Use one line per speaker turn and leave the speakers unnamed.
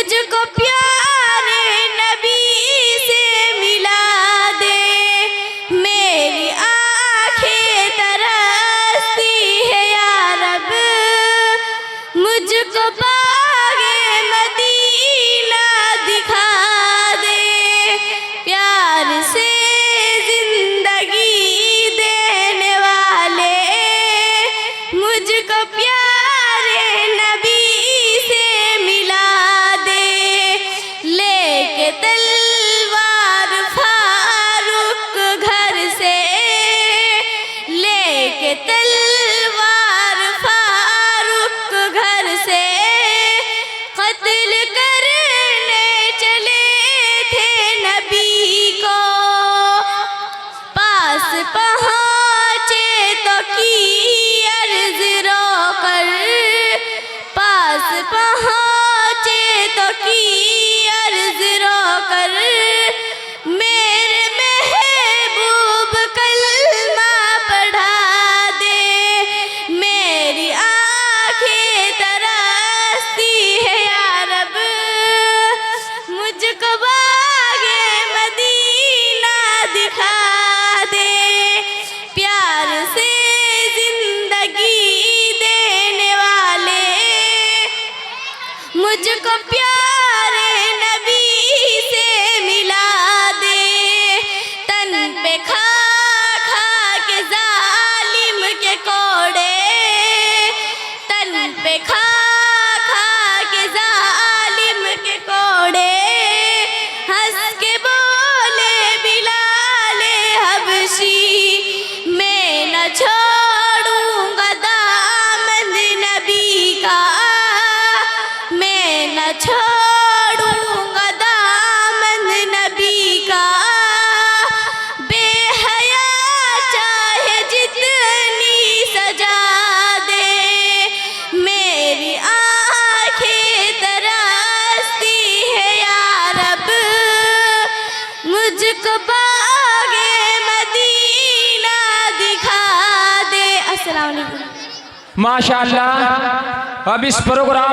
मुझको प्यारे नबी से मिला दे। मेरी आँखें तरसती है या रब, मुझको बागे मदीना दिखा दे। प्यार से जिंदगी देने वाले मुझको प्यारे नबी से मिला दे। लेके तलवार फारूक घर से, लेके तलवार फारूक घर से कत्ल करने चले थे नबी को। पास पहुँचे तो की अर्ज रोकर, पास पहुँचे तो की अर्ज रोकर, मेरे महबूब कलमा पढ़ा दे। मेरी आँखें तरसती है या रब, मुझको बागे मदीना दिखा दे। प्यार से जिंदगी देने वाले मुझको प्यारे नबी से मिला दे। तन पे खा खा के जालिम के कोड़े, तन पे खा खा के जालिम के कोड़े, हंस के बोले बिलाले हबशी, मैं न छोड़ूंगा दामन नबी का, मैं न छोड़ूंगा दामन नबी का। बेहया चाहे जितनी सजा दे, मेरी आँखें तरसती है या रब, मुझको बागे मदीना दिखा दे। अस्सलाम वालेकुम।
माशाअल्लाह। अब इस प्रोग्राम